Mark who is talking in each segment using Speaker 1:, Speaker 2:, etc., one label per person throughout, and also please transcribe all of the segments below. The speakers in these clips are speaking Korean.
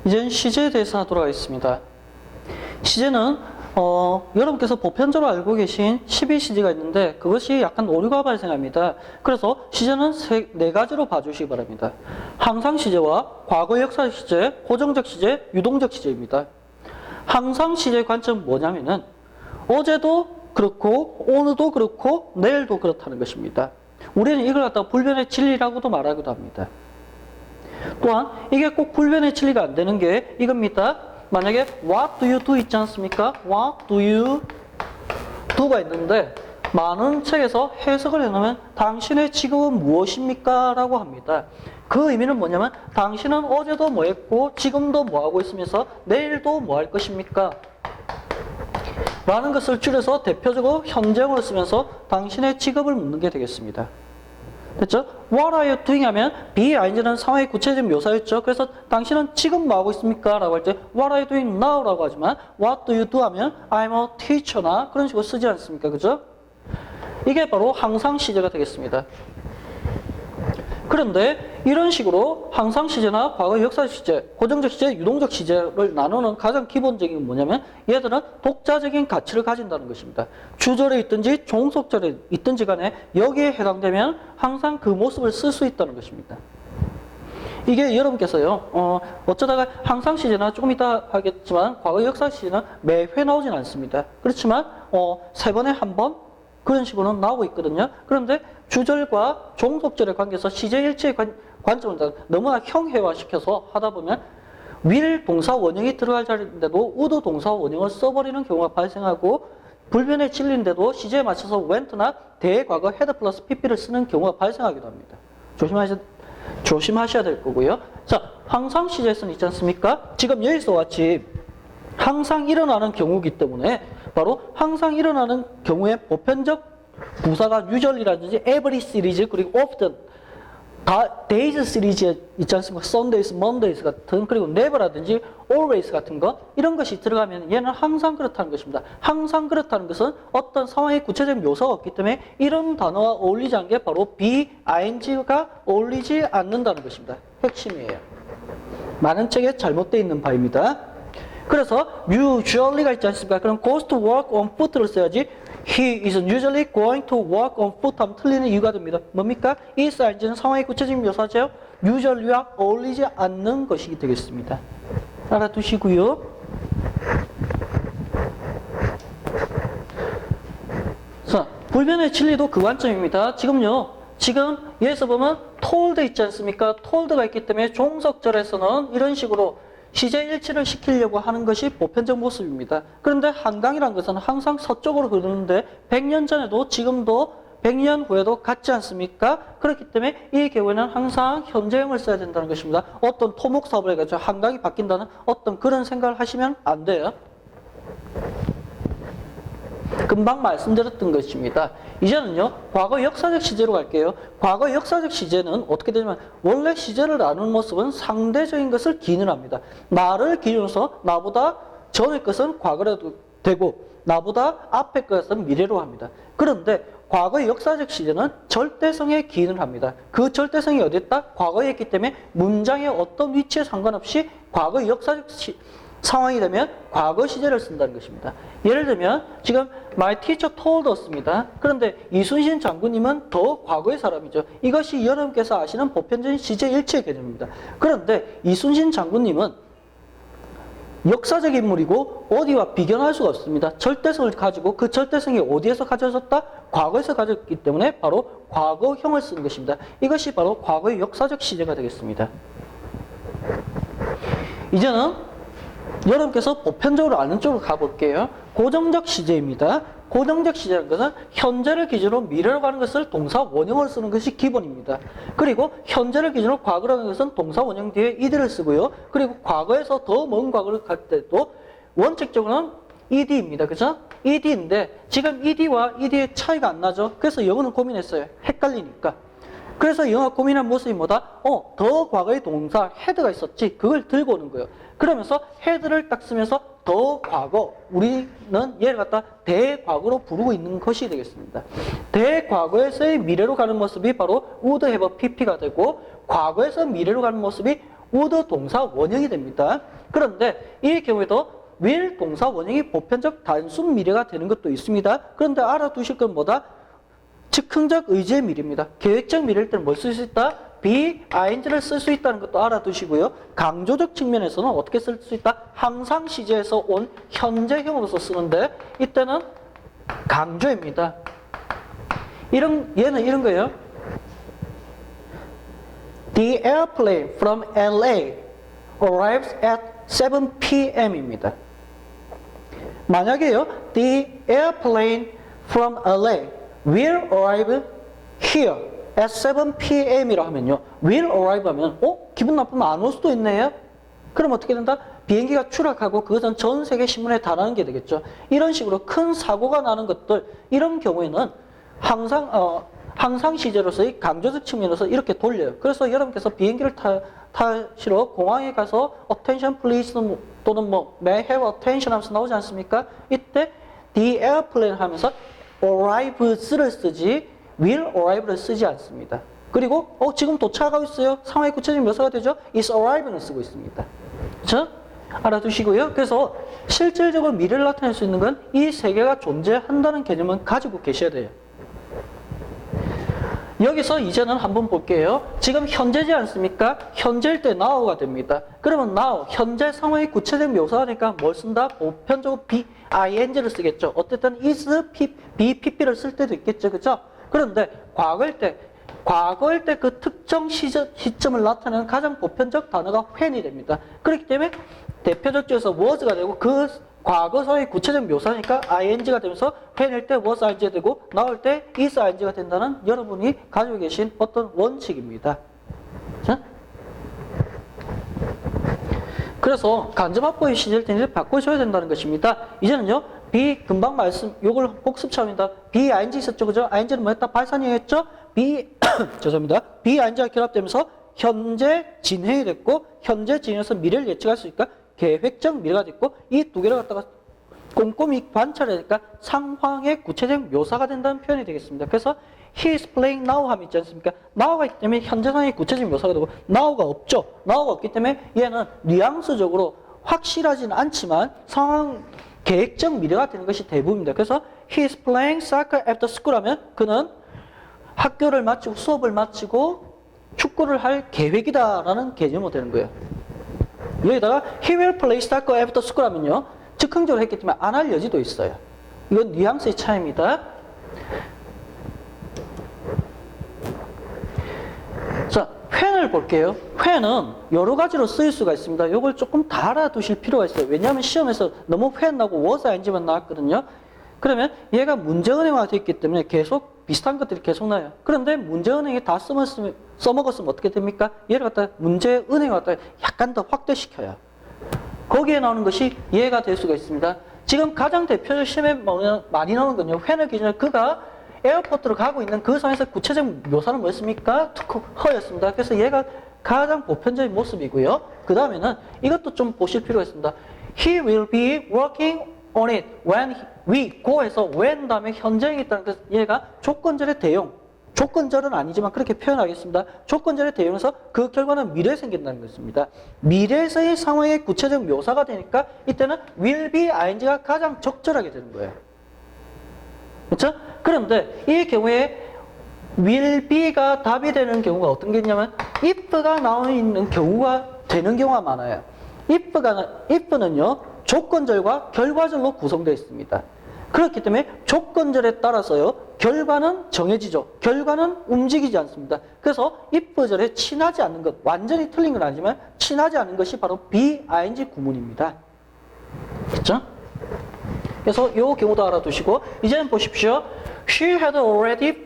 Speaker 1: 이제는 시제에 대해서 하도록 하겠습니다. 시제는 여러분께서 보편적으로 알고 계신 12시제가 있는데 그것이 약간 오류가 발생합니다. 그래서 시제는 네 가지로 봐주시기 바랍니다. 항상 시제와 과거 역사 시제, 고정적 시제, 유동적 시제입니다. 항상 시제의 관점은 뭐냐면은 어제도 그렇고 오늘도 그렇고 내일도 그렇다는 것입니다. 우리는 이걸 갖다가 불변의 진리라고도 말하기도 합니다. 또한 이게 꼭 불변의 진리가 안 되는 게 이겁니다. 만약에 what do you do 있지 않습니까? what do you do가 있는데 많은 책에서 해석을 해놓으면 당신의 직업은 무엇입니까? 라고 합니다. 그 의미는 뭐냐면 당신은 어제도 뭐 했고 지금도 뭐 하고 있으면서 내일도 뭐 할 것입니까? 라는 것을 줄여서 대표적으로 현재형을 쓰면서 당신의 직업을 묻는 게 되겠습니다. 됐죠? What are you doing 하면 being는 상황의 구체적인 묘사였죠. 그래서 당신은 지금 뭐 하고 있습니까? 라고 할 때 What are you doing now? 라고 하지만 What do you do 하면 I'm a teacher나 그런 식으로 쓰지 않습니까? 그죠? 이게 바로 항상 시제가 되겠습니다. 그런데 이런 식으로 항상 시제나 과거 역사 시제, 고정적 시제, 유동적 시제를 나누는 가장 기본적인 건 뭐냐면 얘들은 독자적인 가치를 가진다는 것입니다. 주절에 있든지 종속절에 있든지 간에 여기에 해당되면 항상 그 모습을 쓸 수 있다는 것입니다. 이게 여러분께서요, 어쩌다가 항상 시제나 조금 이따 하겠지만 과거 역사 시제는 매회 나오진 않습니다. 그렇지만 3번에 한 번 그런 식으로는 나오고 있거든요. 그런데 주절과 종속절의 관계에서 시제 일체의 관점을 너무나 형해화시켜서 하다 보면 will 동사 원형이 들어갈 자리인데도 would 동사 원형을 써버리는 경우가 발생하고 불변의 진리인데도 시제에 맞춰서 went나 대과거 had 플러스 pp를 쓰는 경우가 발생하기도 합니다. 조심하셔야 될 거고요. 자, 항상 시제에서는 있지 않습니까? 지금 여기서 같이 항상 일어나는 경우이기 때문에 바로 항상 일어나는 경우에 보편적 부사가 usually라든지 every series 그리고 often 다 days 시리즈 있지 않습니까? Sundays, Mondays 같은 그리고 never라든지 always 같은 거 이런 것이 들어가면 얘는 항상 그렇다는 것입니다. 항상 그렇다는 것은 어떤 상황의 구체적인 묘사가 없기 때문에 이런 단어와 어울리지 않은 게 바로 be, ing가 어울리지 않는다는 것입니다. 핵심이에요. 많은 책에 잘못되어 있는 바입니다. 그래서 usually가 있지 않습니까? 그럼 goes to work on foot를 써야지 he is usually going to work on foot 하면 틀리는 이유가 됩니다. 뭡니까? is, ing는 상황의 구체적인 묘사죠. usually와 어울리지 않는 것이 되겠습니다. 알아두시고요. 자, 불변의 진리도 그 관점입니다. 지금 여기서 보면 told 있지 않습니까? told가 있기 때문에 종속절에서는 이런 식으로 시제 일치를 시키려고 하는 것이 보편적 모습입니다. 그런데 한강이라는 것은 항상 서쪽으로 흐르는데 100년 전에도 지금도 100년 후에도 같지 않습니까? 그렇기 때문에 이 경우에는 항상 현재형을 써야 된다는 것입니다. 어떤 토목 사업을 해가지고 한강이 바뀐다는 어떤 그런 생각을 하시면 안 돼요. 금방 말씀드렸던 것입니다. 이제는요, 과거 역사적 시제로 갈게요. 과거 역사적 시제는 어떻게 되냐면, 원래 시제를 나누는 모습은 상대적인 것을 기인을 합니다. 나를 기준으로서 나보다 전의 것은 과거로 되고, 나보다 앞의 것은 미래로 합니다. 그런데 과거 역사적 시제는 절대성에 기인을 합니다. 그 절대성이 어디 있다? 과거에 있기 때문에 문장의 어떤 위치에 상관없이 과거 역사적 상황이 되면 과거 시제를 쓴다는 것입니다. 예를 들면 지금 my teacher told us입니다. 그런데 이순신 장군님은 더 과거의 사람이죠. 이것이 여러분께서 아시는 보편적인 시제 일치의 개념입니다. 그런데 이순신 장군님은 역사적 인물이고 어디와 비견할 수가 없습니다. 절대성을 가지고 그 절대성이 어디에서 가져졌다? 과거에서 가졌기 때문에 바로 과거형을 쓰는 것입니다. 이것이 바로 과거의 역사적 시제가 되겠습니다. 이제는 여러분께서 보편적으로 아는 쪽으로 가볼게요. 고정적 시제입니다. 고정적 시제라는 것은 현재를 기준으로 미래로 가는 것을 동사 원형을 쓰는 것이 기본입니다. 그리고 현재를 기준으로 과거라는 것은 동사 원형 뒤에 ed를 쓰고요. 그리고 과거에서 더 먼 과거를 갈 때도 원칙적으로는 ed입니다. 그죠? ed인데 지금 ed와 ed의 차이가 안 나죠? 그래서 영어는 고민했어요. 헷갈리니까. 그래서 영어 고민한 모습이 뭐다? 더 과거의 동사 had가 있었지. 그걸 들고 오는 거예요. 그러면서 had를 딱 쓰면서 더 과거, 우리는 얘를 갖다 대과거로 부르고 있는 것이 되겠습니다. 대과거에서의 미래로 가는 모습이 바로 would have pp가 되고 과거에서 미래로 가는 모습이 would 동사 원형이 됩니다. 그런데 이 경우에도 will 동사 원형이 보편적 단순 미래가 되는 것도 있습니다. 그런데 알아두실 건 뭐다? 즉흥적 의지의 미래입니다. 계획적 미래일 때는 뭘 쓸 수 있다? be, ing를 쓸 수 있다는 것도 알아두시고요. 강조적 측면에서는 어떻게 쓸 수 있다? 항상 시제에서 온 현재형으로서 쓰는데 이때는 강조입니다. 얘는 이런 거예요. The airplane from LA arrives at 7 p.m.입니다. 만약에요, the airplane from LA will arrive here at 7 p.m.이라 하면요, will arrive 하면 기분 나쁘면 안 올 수도 있네요. 그럼 어떻게 된다? 비행기가 추락하고 그것은 전 세계 신문에 다나는 게 되겠죠. 이런 식으로 큰 사고가 나는 것들, 이런 경우에는 항상 시제로서의 강조적 측면에서 이렇게 돌려요. 그래서 여러분께서 비행기를 타시러 공항에 가서 attention please 또는 may have attention 하면서 나오지 않습니까? 이때 the airplane 하면서 arrives를 쓰지 will arrive를 쓰지 않습니다. 그리고 지금 도착하고 있어요. 상황의 구체적인 묘사가 되죠. is arriving을 쓰고 있습니다. 그렇죠? 알아두시고요. 그래서 실질적으로 미래를 나타낼 수 있는 건 이 세 개가 존재한다는 개념은 가지고 계셔야 돼요. 여기서 이제는 한번 볼게요. 지금 현재지 않습니까? 현재일 때 now가 됩니다. 그러면 now, 현재 상황의 구체적 묘사가 되니까 뭘 쓴다? 보편적으로 be, ing를 쓰겠죠. 어쨌든 is, be, pp를 쓸 때도 있겠죠. 그죠? 그런데 과거일 때 그 특정 시점을 나타내는 가장 보편적 단어가 when이 됩니다. 그렇기 때문에 대표적 중에서 was가 되고 그 과거사의 구체적 묘사니까 ing가 되면서 when일 때 was ing가 되고 now일 때 is ing가 된다는 여러분이 가지고 계신 어떤 원칙입니다. 자? 그래서 간접합법의 시제일 때는 바꿔줘야 된다는 것입니다. 이제는요, be 금방 요걸 복습처럼입니다. be ing 있었죠, 그죠? ing는 뭐였다? 발산형이었죠? be 죄송합니다. be ing가 결합되면서 현재 진행이 됐고 현재 진행에서 미래를 예측할 수 있으니까 계획적 미래가 됐고 이 두 개를 갖다가 꼼꼼히 관찰하니까 상황의 구체적 묘사가 된다는 표현이 되겠습니다. 그래서 he is playing now 하면 있지 않습니까? now가 있기 때문에 현재 상황의 구체적 묘사가 되고 now가 없죠. now가 없기 때문에 얘는 뉘앙스적으로 확실하지는 않지만 상황 계획적 미래가 되는 것이 대부분입니다. 그래서 he is playing soccer after school 하면 그는 학교를 마치고 수업을 마치고 축구를 할 계획이다라는 개념으로 되는 거예요. 여기다가 he will play soccer after school 하면요, 즉흥적으로 했기 때문에 안 할 여지도 있어요. 이건 뉘앙스의 차이입니다. 자, when을 볼게요. when은 여러 가지로 쓰일 수가 있습니다. 이걸 조금 다 알아두실 필요가 있어요. 왜냐하면 시험에서 너무 when 나오고 was ing만 나왔거든요. 그러면 얘가 문제은행화가 되어 있기 때문에 계속 비슷한 것들이 계속 나요. 그런데 문제은행에 다 써먹었으면 어떻게 됩니까? 얘를 갖다 문제은행화 갖다 약간 더 확대시켜요. 거기에 나오는 것이 얘가 될 수가 있습니다. 지금 가장 대표적 시험에 많이 나오는 건요, when을 기준으로 그가 에어포트로 가고 있는 그 상황에서 구체적 묘사는 뭐였습니까? her였습니다. 그래서 얘가 가장 보편적인 모습이고요. 그 다음에는 이것도 좀 보실 필요가 있습니다. He will be working on it when we go 해서 when 다음에 현재형이 있다는 것은 얘가 조건절의 대용, 조건절은 아니지만 그렇게 표현하겠습니다. 조건절의 대용에서 그 결과는 미래에 생긴다는 것입니다. 미래에서의 상황의 구체적 묘사가 되니까 이때는 will be ing가 가장 적절하게 되는 거예요. 그렇죠? 그런데 이 경우에 will be가 답이 되는 경우가 어떤 게 있냐면 if가 나와 있는 경우가 되는 경우가 많아요. if는요, 조건절과 결과절로 구성되어 있습니다. 그렇기 때문에 조건절에 따라서요, 결과는 정해지죠. 결과는 움직이지 않습니다. 그래서 if절에 친하지 않는 것, 완전히 틀린 건 아니지만 친하지 않은 것이 바로 be ing 구문입니다. 그렇죠? 그래서 이 경우도 알아두시고 이제는 보십시오. She already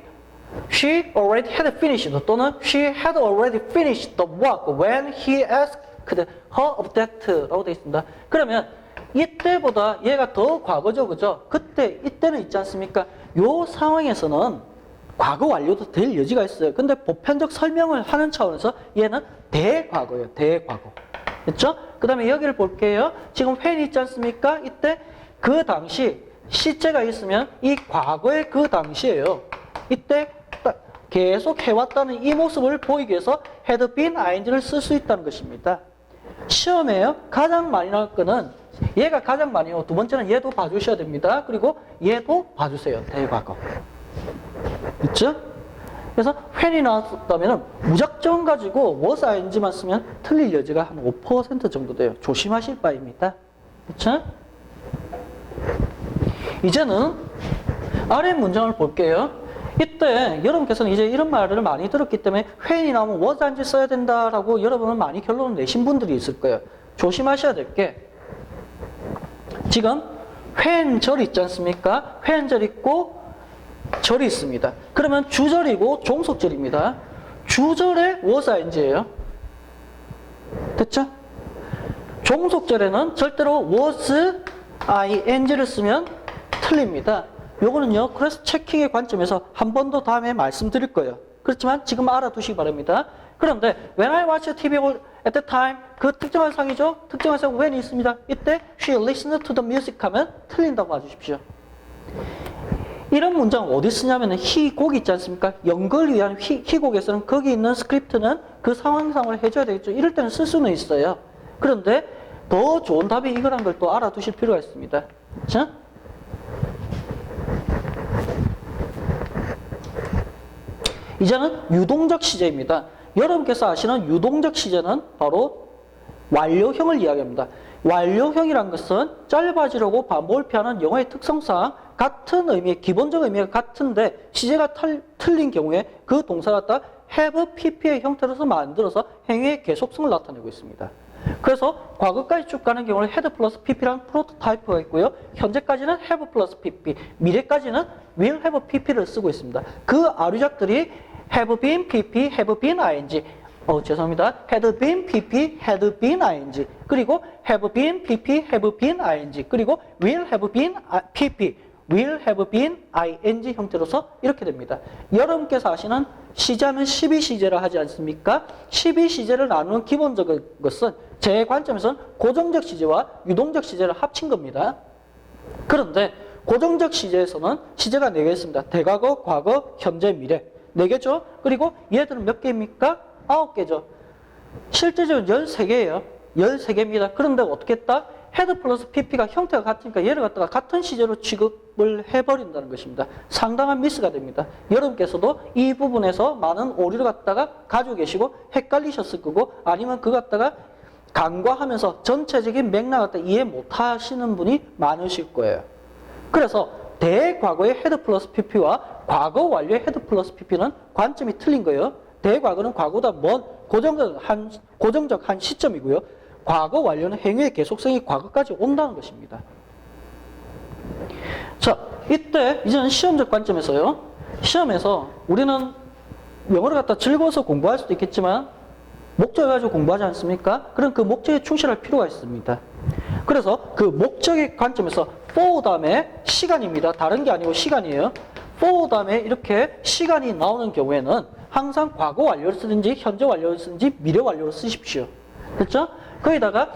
Speaker 1: had finished 또는 she had already finished the work when he asked her of that라고 되어 있습니다. 그러면 이때보다 얘가 더 과거죠, 그죠? 이때는 있지 않습니까? 요 상황에서는 과거 완료도 될 여지가 있어요. 근데 보편적 설명을 하는 차원에서 얘는 대과거예요, 대과거. 그렇죠? 그 다음에 여기를 볼게요. 지금 when 있지 않습니까? 이때 그 당시 시제가 있으면 이 과거의 그 당시예요. 이때 계속 해왔다는 이 모습을 보이기 위해서 had been ing를 쓸 수 있다는 것입니다. 시험에 가장 많이 나올 거는 얘가 가장 많이 오고 두 번째는 얘도 봐주셔야 됩니다. 그리고 얘도 봐주세요. 대과거. 있죠? 그래서 when이 나왔다면 무작정 가지고 was ing만 쓰면 틀릴 여지가 한 5% 정도 돼요. 조심하실 바입니다. 그렇죠? 이제는 아래 문장을 볼게요. 이때 여러분께서는 이제 이런 말을 많이 들었기 때문에 when이 나오면 was ing 써야 된다라고 여러분은 많이 결론을 내신 분들이 있을 거예요. 조심하셔야 될 게 지금 when 절 있지 않습니까? when 절 있고 절이 있습니다. 그러면 주절이고 종속절입니다. 주절에 was ing예요. 됐죠? 종속절에는 절대로 was ing를 쓰면 틀립니다. 요거는요, 그래서 체킹의 관점에서 한 번 더 다음에 말씀드릴 거예요. 그렇지만 지금 알아두시기 바랍니다. 그런데 when I watched TV at the time, 그 특정한 상이죠? 특정한 상 when이 있습니다. 이때 she listened to the music 하면 틀린다고 봐주십시오. 이런 문장 어디 쓰냐면 희곡 있지 않습니까? 연극을 위한 희곡에서는 거기 있는 스크립트는 그 상황상을 해줘야 되겠죠. 이럴 때는 쓸 수는 있어요. 그런데 더 좋은 답이 이거란 걸 또 알아두실 필요가 있습니다. 자, 이제는 유동적 시제입니다. 여러분께서 아시는 유동적 시제는 바로 완료형을 이야기합니다. 완료형이란 것은 짧아지려고 반복을 피하는 영어의 특성상 같은 의미의 기본적 의미가 같은데 시제가 틀린 경우에 그 동사가 갖다 have pp의 형태로서 만들어서 행위의 계속성을 나타내고 있습니다. 그래서 과거까지 쭉 가는 경우는 had 플러스 pp라는 프로토타입가 있고요. 현재까지는 have 플러스 pp, 미래까지는 will have pp를 쓰고 있습니다. 그 아류작들이 have been pp, have been ing, 죄송합니다. had been pp, had been ing, 그리고 have been pp, have been ing, 그리고 will have been pp, will have been ing 형태로서 이렇게 됩니다. 여러분께서 아시는 시제하면 12시제를 하지 않습니까? 12시제를 나누는 기본적인 것은 제 관점에서는 고정적 시제와 유동적 시제를 합친 겁니다. 그런데 고정적 시제에서는 시제가 4개 있습니다. 대과거, 과거, 현재, 미래. 4개죠? 그리고 얘들은 몇 개입니까? 9개죠. 실제적으로 13개예요. 13개입니다. 그런데 어떻게 했다? 헤드 플러스 pp가 형태가 같으니까 얘를 갖다가 같은 시제로 취급을 해버린다는 것입니다. 상당한 미스가 됩니다. 여러분께서도 이 부분에서 많은 오류를 갖다가 가지고 계시고 헷갈리셨을 거고 아니면 그거 갖다가 간과하면서 전체적인 맥락 갖다 이해 못하시는 분이 많으실 거예요. 그래서 대과거의 헤드 플러스 pp와 과거 완료의 헤드 플러스 pp는 관점이 틀린 거예요. 대과거는 과거보다 먼 고정적 한 시점이고요. 과거 완료는 행위의 계속성이 과거까지 온다는 것입니다. 자, 이때 이제는 시험적 관점에서요. 시험에서 우리는 영어를 갖다 즐거워서 공부할 수도 있겠지만 목적을 가지고 공부하지 않습니까? 그럼 그 목적에 충실할 필요가 있습니다. 그래서 그 목적의 관점에서 for 다음에 시간입니다. 다른 게 아니고 시간이에요. for 다음에 이렇게 시간이 나오는 경우에는 항상 과거 완료를 쓰든지 현재 완료를 쓰든지 미래 완료를 쓰십시오. 그렇죠? 거기다가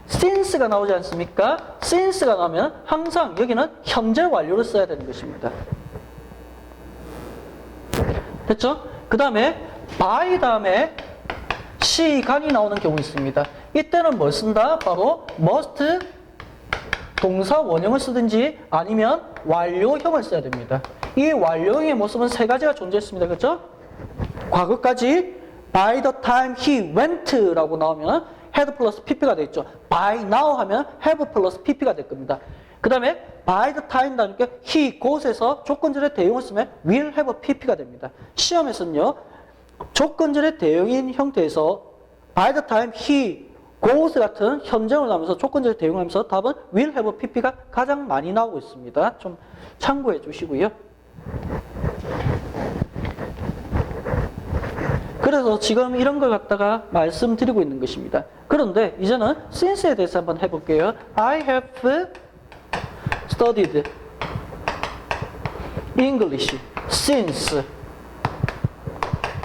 Speaker 1: since가 나오지 않습니까? since가 나오면 항상 여기는 현재 완료를 써야 되는 것입니다. 됐죠? 그 다음에 by 다음에 시간이 나오는 경우 있습니다. 이때는 뭘 쓴다? 바로 must 동사 원형을 쓰든지 아니면 완료형을 써야 됩니다. 이 완료형의 모습은 3가지가 존재했습니다. 그렇죠? 과거까지 by the time he went라고 나오면 had 플러스 pp가 되겠죠. by now 하면 have 플러스 pp가 될 겁니다. 그 다음에 by the time 나오니까 he goes에서 조건절의 대용을 쓰면 will have pp가 됩니다. 시험에서는요. 조건절의 대용인 형태에서 by the time he goes 같은 현재형을 나오면서 조건절의 대용을 하면서 답은 will have pp가 가장 많이 나오고 있습니다. 좀 참고해 주시고요. 그래서 지금 이런 걸 갖다가 말씀드리고 있는 것입니다. 그런데 이제는 since에 대해서 한번 해볼게요. I have studied English since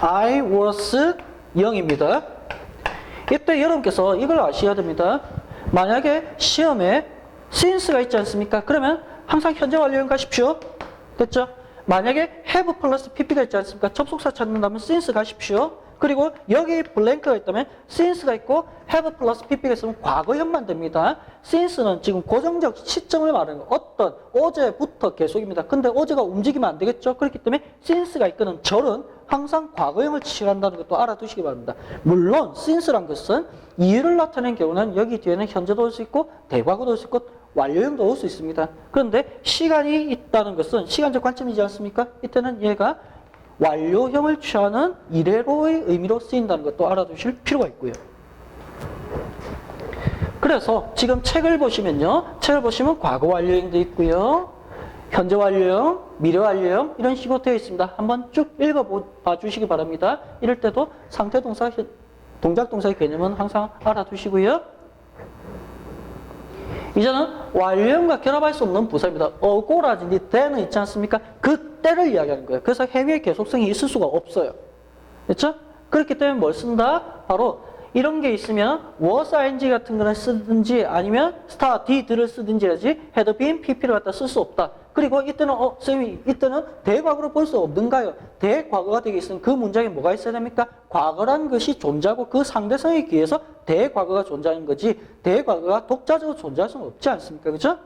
Speaker 1: I was young입니다. 이때 여러분께서 이걸 아셔야 됩니다. 만약에 시험에 since가 있지 않습니까? 그러면 항상 현재 완료형 가십시오. 됐죠? 만약에 have 플러스 pp가 있지 않습니까? 접속사 찾는다면 since 가십시오. 그리고 여기 블랭크가 있다면 since가 있고 have 플러스 pp가 있으면 과거형만 됩니다. since는 지금 고정적 시점을 말하는 거. 어떤 어제부터 계속입니다. 근데 어제가 움직이면 안 되겠죠? 그렇기 때문에 since가 이끄는 절은 항상 과거형을 취한다는 것도 알아두시기 바랍니다. 물론 since란 것은 이유를 나타내는 경우는 여기 뒤에는 현재도 올 수 있고 대과거도 올 수 있고 완료형도 올 수 있습니다. 그런데 시간이 있다는 것은 시간적 관점이지 않습니까? 이때는 얘가 완료형을 취하는 이래로의 의미로 쓰인다는 것도 알아두실 필요가 있고요. 그래서 지금 책을 보시면요. 책을 보시면 과거 완료형도 있고요. 현재 완료형, 미래 완료형 이런 식으로 되어 있습니다. 한번 쭉 읽어봐 주시기 바랍니다. 이럴 때도 상태 동사, 동작 동사의 개념은 항상 알아두시고요. 이제는 완료형과 결합할 수 없는 부사입니다. 어고라든지 the는 있지 않습니까? 그 때를 이야기하는 거예요. 그래서 해외의 계속성이 있을 수가 없어요. 그렇죠? 그렇기 때문에 뭘 쓴다? 바로 이런 게 있으면 was ing 같은 거를 쓰든지 아니면 star did를 쓰든지 해야지 had been pp를 갖다 쓸 수 없다. 그리고 이때는 쌤이 이때는 대과거로 볼 수 없는가요? 대과거가 되게 있으면 그 문장에 뭐가 있어야 됩니까? 과거란 것이 존재하고 그 상대성에 기해서 대과거가 존재하는 거지 대과거가 독자적으로 존재할 수는 없지 않습니까? 그죠?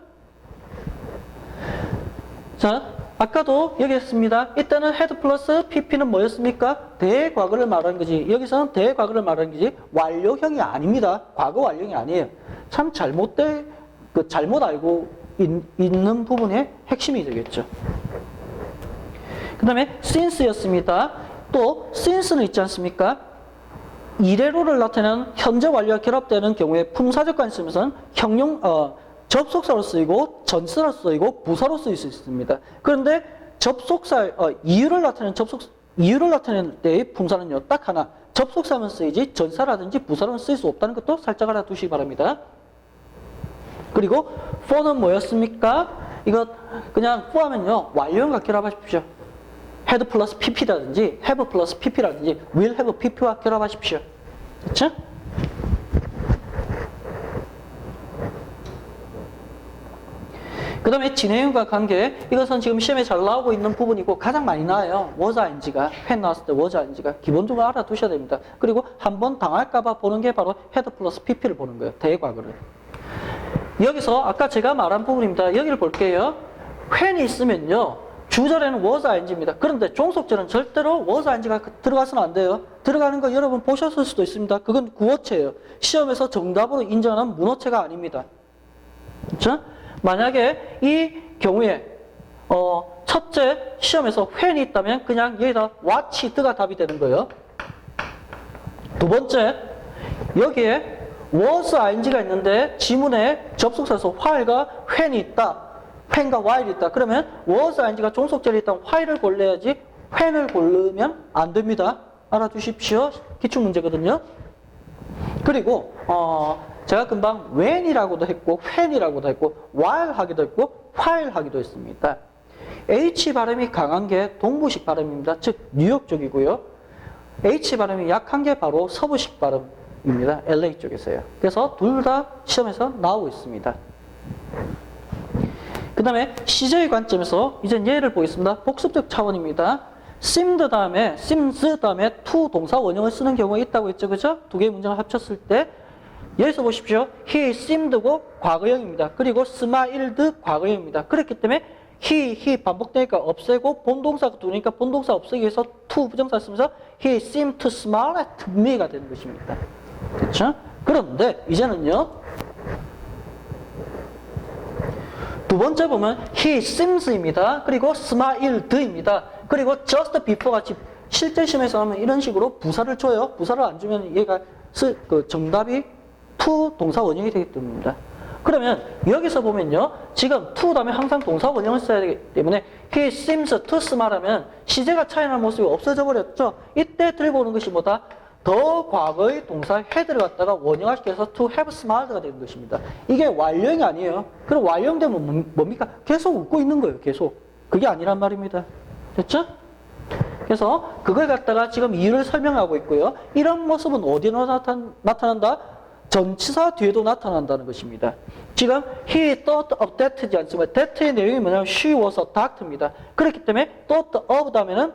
Speaker 1: 자, 아까도 여기 했습니다. 이때는 had 플러스 pp는 뭐였습니까? 대과거를 말하는 거지. 여기서는 대과거를 말하는 거지 완료형이 아닙니다. 과거 완료형이 아니에요. 참 잘못 알고 있는 부분의 핵심이 되겠죠. 그 다음에 since였습니다. 또 since는 있지 않습니까? 이래로를 나타내는 현재 완료와 결합되는 경우에 품사적 관점에서는 접속사로 쓰이고 전치사로 쓰이고 부사로 쓰일 수 있습니다. 그런데 이유를 나타내는 때의 품사는요, 딱 하나. 접속사만 쓰이지 전사라든지 부사로는 쓰일 수 없다는 것도 살짝 알아두시기 바랍니다. 그리고 for는 뭐였습니까? 이거 그냥 for 하면요, 완료형과 결합하십시오. had 플러스 pp라든지 have 플러스 pp라든지 will have pp와 결합하십시오. 그렇죠? 그 다음에 진행형과 관계, 이것은 지금 시험에 잘 나오고 있는 부분이고 가장 많이 나와요. was ing가, when 나왔을 때 was ing가 기본적으로 알아두셔야 됩니다. 그리고 한번 당할까봐 보는 게 바로 had 플러스 pp를 보는 거예요. 대과거를. 여기서 아까 제가 말한 부분입니다. 여기를 볼게요. when이 있으면요, 주절에는 was ing입니다. 그런데 종속절은 절대로 was ing가 들어가서는 안 돼요. 들어가는 거 여러분 보셨을 수도 있습니다. 그건 구어체예요. 시험에서 정답으로 인정하는 문어체가 아닙니다. 그렇죠? 만약에 이 경우에 첫째 시험에서 when이 있다면 그냥 여기다 watched가 답이 되는 거예요. 두 번째, 여기에 was ing가 있는데 지문에 접속사에서 while과 when이 있다. when과 while이 있다. 그러면 was ing가 종속절이 있다면 while을 골라야지 when을 고르면 안 됩니다. 알아두십시오. 기출문제거든요. 그리고 제가 금방 when이라고도 했고 when이라고도 했고 while 하기도 했고 while 하기도 했습니다. H 발음이 강한 게 동부식 발음입니다. 즉 뉴욕 쪽이고요. H 발음이 약한 게 바로 서부식 발음입니다. LA 쪽에서요. 그래서 둘 다 시험에서 나오고 있습니다. 그 다음에 시제의 관점에서 이제 예를 보겠습니다. 복습적 차원입니다. seems 다음에 to 동사 원형을 쓰는 경우가 있다고 했죠. 그죠? 두 개의 문장을 합쳤을 때 여기서 보십시오. he seemed고 과거형입니다. 그리고 smiled 과거형입니다. 그렇기 때문에 he 반복되니까 없애고 본동사가 두니까 본동사 없애기 위해서 to 부정사 쓰면서 he seemed to smile at me가 되는 것입니다. 그렇죠? 그런데 이제는요, 두 번째 보면 he seems입니다. 그리고 smiled입니다. 그리고 just before 같이 실제 시험에서 하면 이런 식으로 부사를 줘요. 부사를 안 주면 얘가 정답이 to 동사 원형이 되기 때문입니다. 그러면 여기서 보면요, 지금 to 다음에 항상 동사 원형을 써야 되기 때문에 he seems to smile 하면 시제가 차이나는 모습이 없어져 버렸죠. 이때 들고 오는 것이 뭐다? 더 과거의 동사 had를 갖다가 원형화시켜서 to have smiled가 되는 것입니다. 이게 완료형이 아니에요. 그럼 완료되면 뭡니까? 계속 웃고 있는 거예요. 계속. 그게 아니란 말입니다. 됐죠? 그래서 그걸 갖다가 지금 이유를 설명하고 있고요. 이런 모습은 어디로 나타난다? 전치사 뒤에도 나타난다는 것입니다. 지금 he thought of that지 않습니까? that의 내용이 뭐냐면 she was a doctor입니다. 그렇기 때문에 thought of 다음에는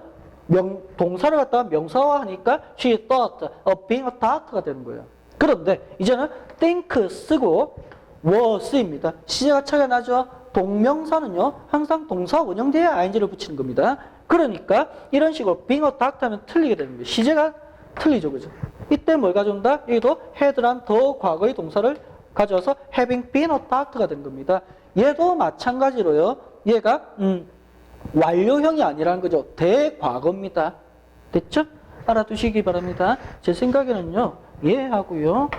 Speaker 1: 동사를 갖다가 명사화하니까 she thought of being a doctor가 되는 거예요. 그런데 이제는 think 쓰고 was입니다. 시제가 차이가 나죠? 동명사는요 항상 동사 원형 뒤에 ing를 붙이는 겁니다. 그러니까 이런 식으로 being a doctor 하면 틀리게 되는 거예요. 시제가 틀리죠, 그죠? 이때 뭘 가져온다? 여기도 had란 더 과거의 동사를 가져와서 having been a doctor가 된 겁니다. 얘도 마찬가지로요. 얘가 완료형이 아니라는 거죠. 대과거입니다. 됐죠? 알아두시기 바랍니다. 제 생각에는요. 얘하고요.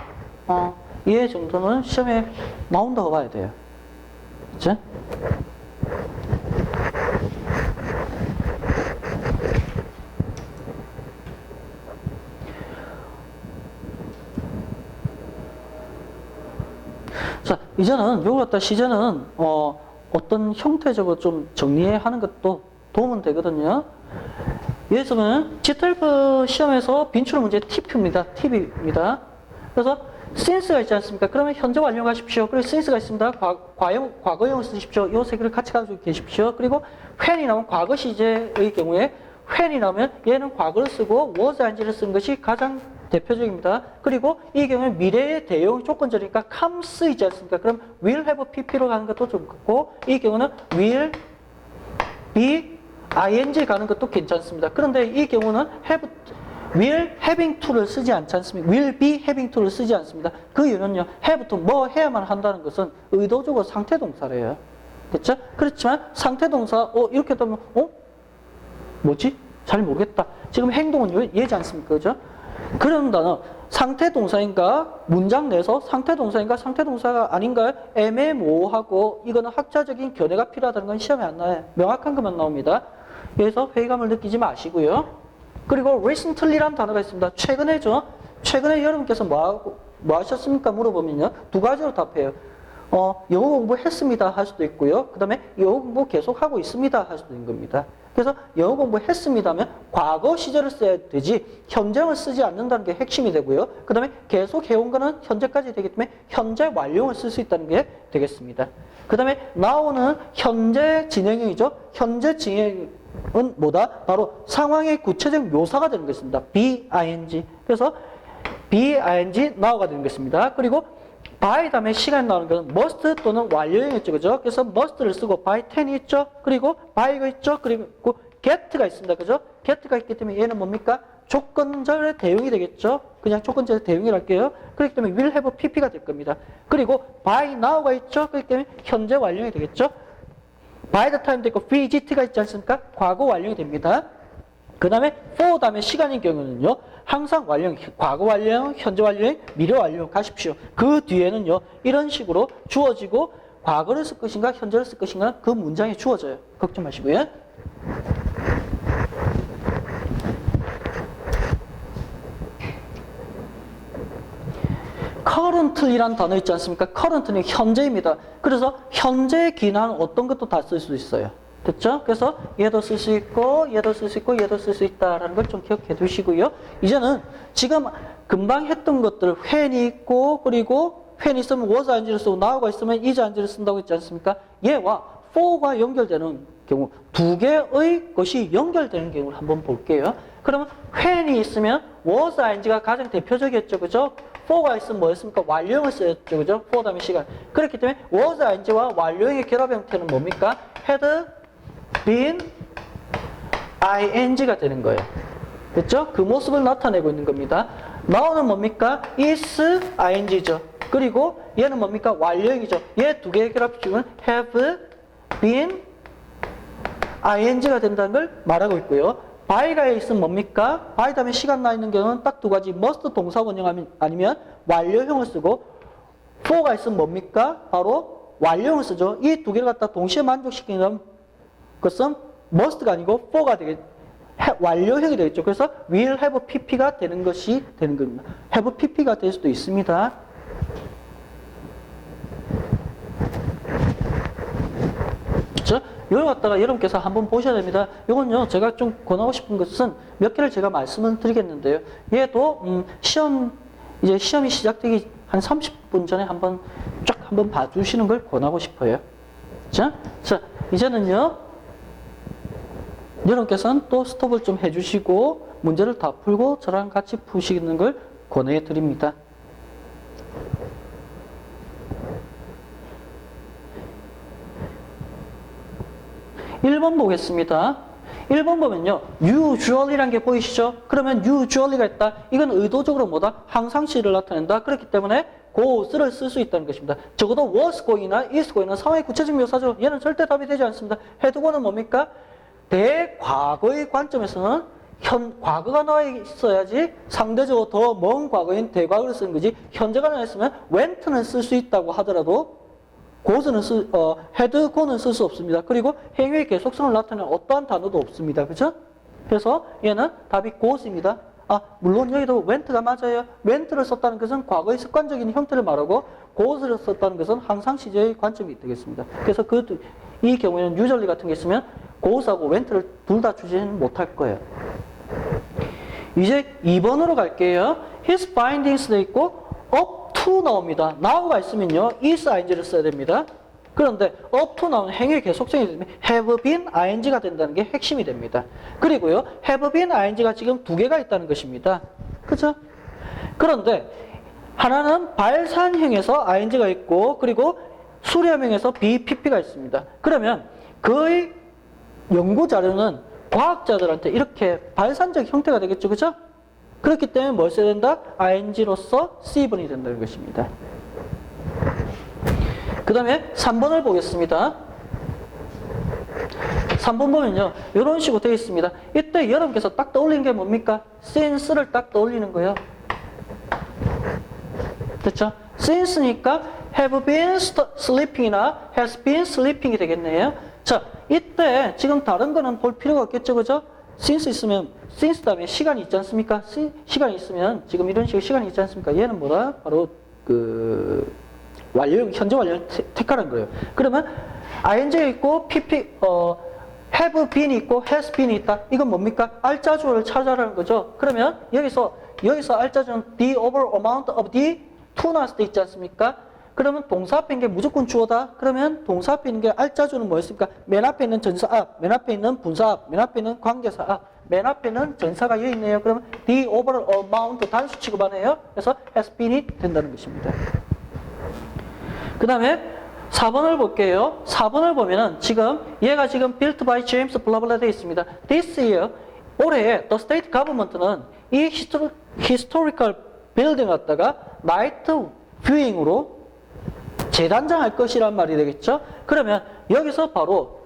Speaker 1: 얘 정도는 시험에 나온다고 봐야 돼요. 그렇죠? 자, 이제는 요거 갖다 시제는 어떤 형태적으로 좀 정리하는 것도 도움은 되거든요. 예를 들면 G12 시험에서 빈출 문제 팁입니다. 그래서 since가 있지 않습니까? 그러면 현재 완료를 하십시오. 그리고 since가 있습니다. 과거형을 쓰십시오. 이 세 개를 같이 가지고 계십시오. 그리고 when이 나오면 과거 시제의 경우에 when이 나오면 얘는 과거를 쓰고 was ing를 쓴 것이 가장 대표적입니다. 그리고 이 경우에 미래의 대용 조건절이니까 comes 있지 않습니까? 그럼 will have pp로 가는 것도 좀 좋고 이 경우는 will be ing 가는 것도 괜찮습니다. 그런데 이 경우는 will having to를 쓰지 않지 않습니까? will be having to를 쓰지 않습니다. 그 이유는요. have to 뭐 해야만 한다는 것은 의도적으로 상태동사래요. 됐죠? 그렇지만 상태동사 이렇게 되면 뭐지? 잘 모르겠다. 지금 행동은 얘지 않습니까? 그죠? 그런 단어 상태동사인가 문장 내에서 상태동사인가 상태동사가 아닌가 애매모호하고 이거는 학자적인 견해가 필요하다는 건 시험에 안 나와요. 명확한 것만 나옵니다. 그래서 회의감을 느끼지 마시고요. 그리고 recently라는 단어가 있습니다. 최근에죠. 최근에 여러분께서 뭐 하셨습니까? 물어보면요. 두 가지로 답해요. 영어 공부했습니다 할 수도 있고요. 그 다음에 영어 공부 계속하고 있습니다 할 수도 있는 겁니다. 그래서 영어 공부했습니다 하면 과거 시제를 써야 되지 현재형을 쓰지 않는다는 게 핵심이 되고요. 그 다음에 계속 해온 거는 현재까지 되기 때문에 현재 완료형을 쓸 수 있다는 게 되겠습니다. 그 다음에 now는 현재 진행형이죠. 현재 진행은 뭐다? 바로 상황의 구체적 묘사가 되는 것입니다. be-ing. 그래서 be-ing now가 되는 것입니다. 그리고 by 다음에 시간이 나오는 것은 must 또는 완료형이었죠. 그죠? 그래서 must를 쓰고 by 10이 있죠. 그리고 by가 있죠. 그리고 get가 있습니다. 그죠? get가 있기 때문에 얘는 뭡니까? 조건절의 대용이 되겠죠. 그냥 조건절의 대용이라 할게요. 그렇기 때문에 will have pp가 될 겁니다. 그리고 by now가 있죠. 그렇기 때문에 현재 완료형이 되겠죠. by the time 되고 VGT가 있지 않습니까? 과거 완료형이 됩니다. 그 다음에 for 다음에 시간인 경우는요. 항상 완료형, 과거 완료형, 현재 완료형, 미래 완료형 가십시오. 그 뒤에는요. 이런 식으로 주어지고 과거를 쓸 것인가 현재를 쓸 것인가 그 문장이 주어져요. 걱정 마시고요. currently라는 단어 있지 않습니까? current는 현재입니다. 그래서 현재 기능은 어떤 것도 다 쓸 수 있어요. 됐죠? 그래서 얘도 쓸 수 있고 얘도 쓸 수 있고 얘도 쓸 수 있다라는 걸 좀 기억해 두시고요. 이제는 지금 금방 했던 것들 when이 있고 그리고 when이 있으면 was ing를 쓰고 now가 있으면 is ing를 쓴다고 했지 않습니까? 얘와 for가 연결되는 경우 두 개의 것이 연결되는 경우를 한번 볼게요. 그러면 when이 있으면 was ing가 가장 대표적이었죠. 그죠? for가 있으면 뭐였습니까? 완료형을 쓰였죠. 그죠? for 다음에 시간. 그렇기 때문에 was ing와 완료형의 결합 형태는 뭡니까? had been ing가 되는 거예요. 됐죠? 그 모습을 나타내고 있는 겁니다. now는 뭡니까? is ing죠. 그리고 얘는 뭡니까? 완료형이죠. 얘 두 개의 결합식은 have been ing가 된다는 걸 말하고 있고요. by가 있으면 뭡니까? by 다음에 시간 나 있는 경우는 딱 두 가지 must 동사 원형 아니면 완료형을 쓰고 for가 있으면 뭡니까? 바로 완료형을 쓰죠. 이 두 개를 갖다 동시에 만족시키는 것은 must가 아니고 for가 되겠 완료형이 되겠죠. 그래서 will have pp가 되는 것이 되는 겁니다. have pp가 될 수도 있습니다. 그렇죠? 이걸 갖다가 여러분께서 한번 보셔야 됩니다. 이건요, 제가 좀 권하고 싶은 것은 몇 개를 제가 말씀을 드리겠는데요. 얘도 시험이 시작되기 한 30분 전에 한번 봐주시는 걸 권하고 싶어요. 자, 이제는요, 여러분께서는 또 스톱을 좀 해주시고, 문제를 다 풀고 저랑 같이 푸시는 걸 권해드립니다. 1번 보겠습니다. 1번 보면요. usually라는 게 보이시죠? 그러면 usually가 있다. 이건 의도적으로 뭐다? 항상시를 나타낸다. 그렇기 때문에 goes를 쓸 수 있다는 것입니다. 적어도 was going이나 is going은 상황의 구체적 묘사죠. 얘는 절대 답이 되지 않습니다. had go는 뭡니까? 대과거의 관점에서는 과거가 나와 있어야지 상대적으로 더 먼 과거인 대과거를 쓰는 거지, 현재가 나와 있으면 went는 쓸 수 있다고 하더라도 goes는 had go는 쓸 수 없습니다. 그리고 행위의 계속성을 나타내는 어떠한 단어도 없습니다. 그죠? 그래서 얘는 답이 goes입니다. 물론 여기도 went가 맞아요. went를 썼다는 것은 과거의 습관적인 형태를 말하고 goes를 썼다는 것은 항상 시제의 관점이 되겠습니다. 그래서 이 경우에는 usually 같은 게 있으면 goes하고 went를 둘 다 주지는 못할 거예요. 이제 2번으로 갈게요. his findings도 있고 up to 나옵니다. now가 있으면요, is ing를 써야 됩니다. 그런데 up to 나오는 행위의 계속성이 되면 have been ing가 된다는 게 핵심이 됩니다. 그리고요, have been ing가 지금 두 개가 있다는 것입니다. 그죠? 그런데 하나는 발산형에서 ing가 있고, 그리고 수렴형에서 BPP가 있습니다. 그러면 거의 연구 자료는 과학자들한테 이렇게 발산적 형태가 되겠죠. 그죠? 그렇기 때문에 뭘 써야 된다? ing로서 C번이 된다는 것입니다. 그 다음에 3번을 보겠습니다. 3번 보면요, 이런 식으로 되어 있습니다. 이때 여러분께서 딱 떠올리는 게 뭡니까? since를 딱 떠올리는 거예요. 됐죠? since니까 have been sleeping이나 has been sleeping이 되겠네요. 자, 이때 지금 다른 거는 볼 필요가 없겠죠. 그죠? since 있으면, since 다음에 시간이 있지 않습니까? 시간이 있으면 지금 이런 식의 시간이 있지 않습니까? 얘는 뭐다? 바로 현재 완료를 택하는 거예요. 그러면 ing가 있고 have been이 있고 has been이 있다. 이건 뭡니까? 알짜주어를 찾아라는 거죠. 그러면 여기서 알짜주어는 the over amount of the to 나왔을 때 있지 않습니까? 그러면 동사 앞에 있는 게 무조건 주어다. 그러면 동사 앞에 있는 게 알짜주어는 뭐였습니까? 맨 앞에 있는 전사 앞, 맨 앞에 있는 분사 앞, 맨 앞에 있는 관계사 앞, 맨 앞에 있는 전사가 여기 있네요. 그러면 the over amount 단수 취급하네요. 그래서 has been이 된다는 것입니다. 그 다음에 4번을 볼게요. 4번을 보면은 지금 얘가 지금 built by James 블라블라 되어 있습니다. This year, 올해 the state government는 이 historical building 갖다가 night viewing으로 재단장할 것이란 말이 되겠죠. 그러면 여기서 바로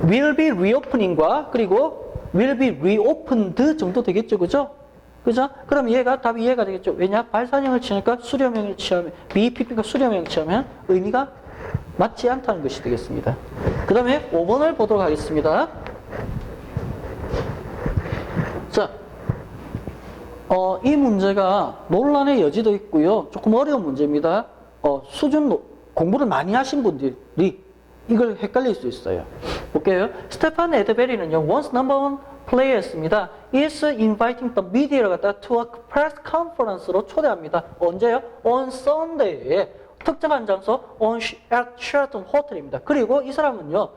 Speaker 1: will be reopening과 그리고 will be reopened 정도 되겠죠. 그죠? 그죠? 그럼 답이 이해가 되겠죠. 왜냐? 발산형을 취하니까 수렴형을 취하면, BPP가 수렴형을 취하면 의미가 맞지 않다는 것이 되겠습니다. 그 다음에 5번을 보도록 하겠습니다. 자, 이 문제가 논란의 여지도 있고요. 조금 어려운 문제입니다. 공부를 많이 하신 분들이 이걸 헷갈릴 수 있어요. 볼게요. 스테판 에드베리는요, once number one player였습니다. is inviting the media를 갖다 to a press conference로 초대합니다. 언제요? on Sunday에 특정한 장소 at Sheraton 호텔입니다. 그리고 이 사람은요,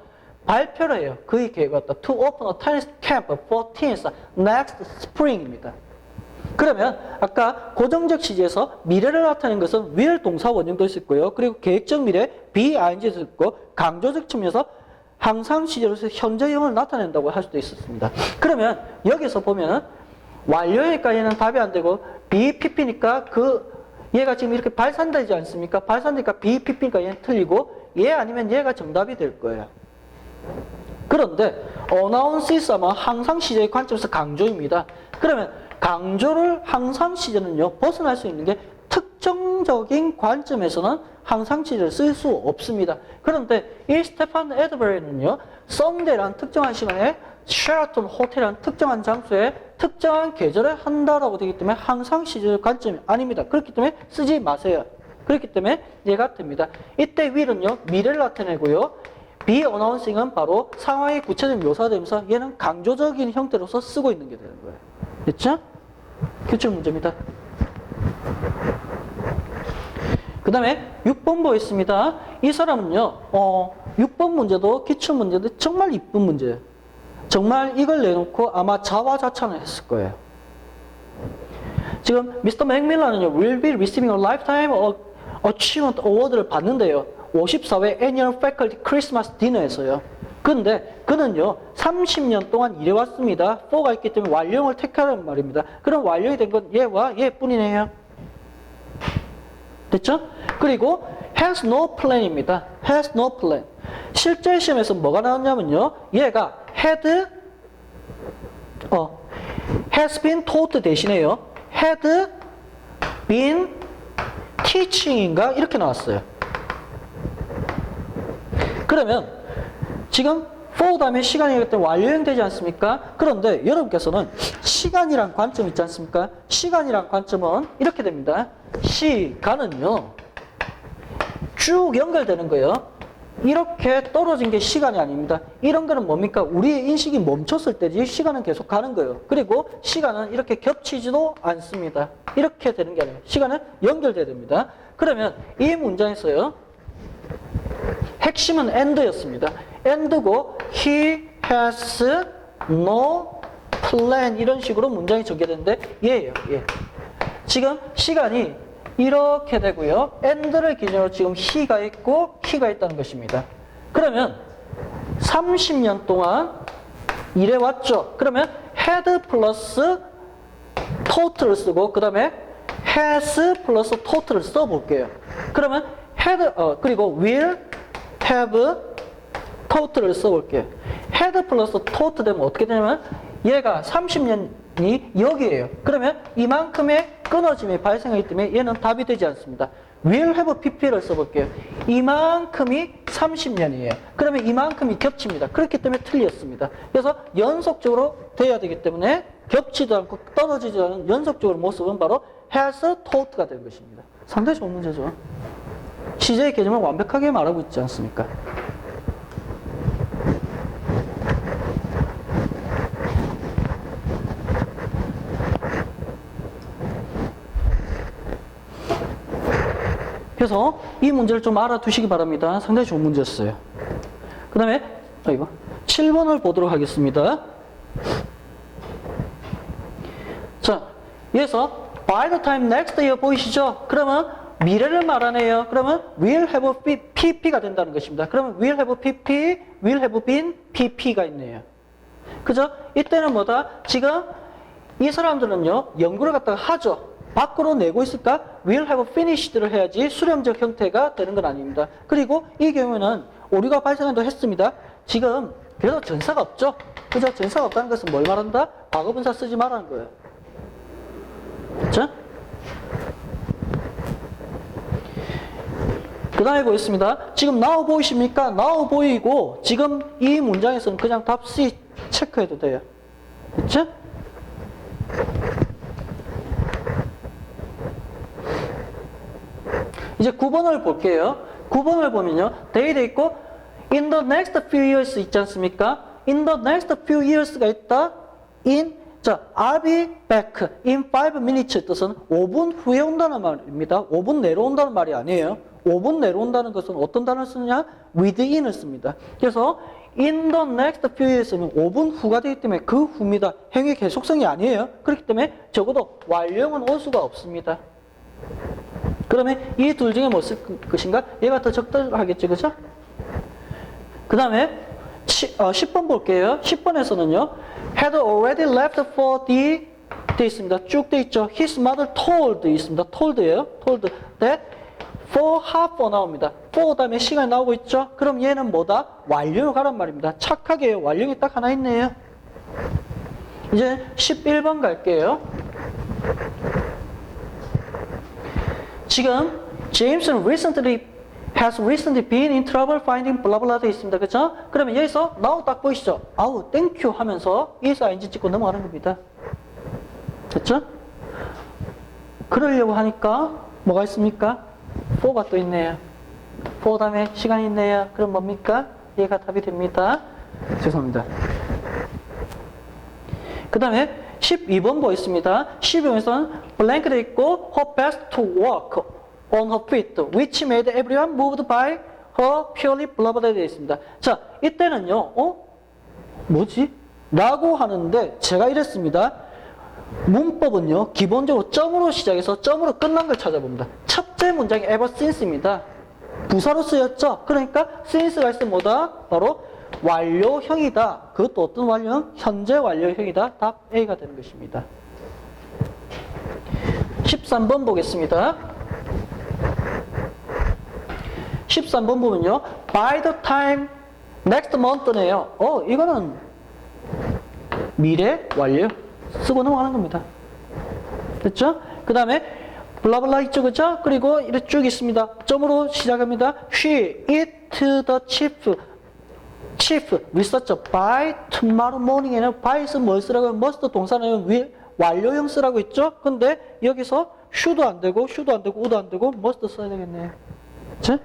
Speaker 1: 발표를 해요. 그의 계획을 갖다 to open a tennis camp for teens next spring입니다. 그러면 아까 고정적 시제에서 미래를 나타내는 것은 will 동사 원형도 있었고요. 그리고 계획적 미래 be ing도 있고, 강조적 측면에서 항상 시제로서 현재형을 나타낸다고 할 수도 있었습니다. 그러면 여기서 보면은 완료형까지는 답이 안 되고 BPP니까 얘가 지금 이렇게 발산되지 않습니까? 발산되니까 BPP니까 얘는 틀리고, 얘 아니면 얘가 정답이 될 거예요. 그런데 announces 아마 항상 시제의 관점에서 강조입니다. 그러면 강조를 항상 시제는요, 벗어날 수 있는 게 특정적인 관점에서는 항상 시제를 쓸 수 없습니다. 그런데 이 스테판 에드버리는요, 썬데이라는 특정한 시간에 쉐라톤 호텔이라는 특정한 장소에 특정한 계절에 한다라고 되기 때문에 항상 시제의 관점이 아닙니다. 그렇기 때문에 쓰지 마세요. 그렇기 때문에 얘가 됩니다. 이때 will은요, 미래를 나타내고요, be announcing은 바로 상황의 구체적 묘사되면서 얘는 강조적인 형태로서 쓰고 있는 게 되는 거예요. 됐죠? 규칙 문제입니다. 그 다음에 6번 보겠습니다. 이 사람은요, 6번 문제도 기출문제도 정말 이쁜 문제예요. 정말 이걸 내놓고 아마 자화자찬을 했을 거예요. 지금 미스터 맥밀런은요, will be receiving a lifetime achievement award를 받는데요. 54회 annual faculty Christmas dinner에서요. 근데 그는요, 30년 동안 일해왔습니다. 4가 있기 때문에 완료형을 택하라는 말입니다. 그럼 완료이 된 건 얘와 얘뿐이네요. 됐죠? 그리고 has no plan입니다. has no plan. 실제 시험에서 뭐가 나왔냐면요. 얘가 has been taught 대신에요. had been teaching인가? 이렇게 나왔어요. 그러면 지금 for 다음에 시간이기 때문에 완료형 되지 않습니까? 그런데 여러분께서는 시간이란 관점 있지 않습니까? 시간이란 관점은 이렇게 됩니다. 시간은요, 쭉 연결되는 거예요. 이렇게 떨어진 게 시간이 아닙니다. 이런 거는 뭡니까? 우리의 인식이 멈췄을 때지 시간은 계속 가는 거예요. 그리고 시간은 이렇게 겹치지도 않습니다. 이렇게 되는 게 아니에요. 시간은 연결돼야 됩니다. 그러면 이 문장에서요, 핵심은 and였습니다. and고 he has no plan 이런 식으로 문장이 전개되는데 얘예요. 얘. 지금 시간이 이렇게 되고요. and를 기준으로 지금 he가 있고 he가 있다는 것입니다. 그러면 30년 동안 일해왔죠. 그러면 had 플러스 total을 쓰고 그 다음에 has 플러스 total을 써볼게요. 그러면 had 그리고 will have total을 써볼게요. had 플러스 total 되면 어떻게 되냐면 얘가 30년이 여기에요. 그러면 이만큼의 끊어짐이 발생하기 때문에 얘는 답이 되지 않습니다. will have pp를 써볼게요. 이만큼이 30년이에요. 그러면 이만큼이 겹칩니다. 그렇기 때문에 틀렸습니다. 그래서 연속적으로 돼야 되기 때문에 겹치지 않고 떨어지지 않은 연속적으로 모습은 바로 has taught가 되는 것입니다. 상당히 좋은 문제죠. 시제의 개념을 완벽하게 말하고 있지 않습니까? 그래서 이 문제를 좀 알아두시기 바랍니다. 상당히 좋은 문제였어요. 그 다음에 7번을 보도록 하겠습니다. 자, 여기서 by the time next year 보이시죠? 그러면 미래를 말하네요. 그러면 will have pp가 된다는 것입니다. 그러면 will have pp, will have been pp가 있네요. 그죠? 이때는 뭐다? 지금 이 사람들은요, 연구를 갖다가 하죠. 밖으로 내고 있을까? will have finished를 해야지 수렴적 형태가 되는 건 아닙니다. 그리고 이 경우에는 오류가 발생한다고 했습니다. 지금 그래도 전사가 없죠? 그죠? 전사가 없다는 것은 뭘 말한다? 과거분사 쓰지 말라는 거예요. 그렇죠? 그 다음에 보겠습니다. 지금 now 보이십니까? now 보이고 지금 이 문장에서는 그냥 답 C 체크해도 돼요. 그렇죠? 이제 9번을 볼게요. 9번을 보면요. 데이에 있고 in the next few years 있지 않습니까? in the next few years가 있다. I'll be back in 5 minutes 뜻은 5분 후에 온다는 말입니다. 5분 내로 온다는 말이 아니에요. 5분 내로 온다는 것은 어떤 단어를 쓰느냐? within을 씁니다. 그래서 in the next few years는 5분 후가 되기 때문에 그 후입니다. 행위 계속성이 아니에요. 그렇기 때문에 적어도 완료형은 올 수가 없습니다. 그러면 이 둘 중에 뭐 쓸 것인가? 얘가 더 적절하겠죠, 그죠? 그 다음에 10번 볼게요. 10번에서는요, had already left for the 돼 있습니다. 쭉 돼 있죠. His mother told 있습니다. told예요. told that for half an hour입니다. for 다음에 시간이 나오고 있죠. 그럼 얘는 뭐다? 완료로 가란 말입니다. 착하게 완료형이 딱 하나 있네요. 이제 11번 갈게요. 지금 James has recently been in trouble finding blah blah 되어 있습니다. 그렇죠? 그러면 여기서 now 딱 보이시죠? 아우, thank you 하면서 is ing 찍고 넘어가는 겁니다. 됐죠? 그러려고 하니까 뭐가 있습니까? for가 또 있네요. for 다음에 시간이 있네요. 그럼 뭡니까? 얘가 답이 됩니다. 죄송합니다. 그 다음에 12번 보겠습니다. 12번에서는 blank 돼 있고 her best to work. on her feet, which made everyone moved by her purely blah blah 되어 있습니다. 자, 이때는요, 뭐지? 라고 하는데 제가 이랬습니다. 문법은요, 기본적으로 점으로 시작해서 점으로 끝난 걸 찾아봅니다. 첫째 문장이 ever since입니다. 부사로 쓰였죠? 그러니까 since가 있으면 뭐다? 바로 완료형이다. 그것도 어떤 완료형? 현재 완료형이다. 답 A가 되는 것입니다. 13번 보겠습니다. 13번 보면요. By the time next month네요. 이거는 미래 완료 쓰고 넘어가는 겁니다. 됐죠? 그 다음에 블라블라 있죠, 그죠? 그리고 이렇게 쭉 있습니다. 점으로 시작합니다. She eat the chief research by tomorrow morning에는 by는 뭘 쓰라고 하면 must 동사는 완료형 쓰라고 했죠? 근데 여기서 should도 안 되고 would 안 되고 must 써야 되겠네요. 그치?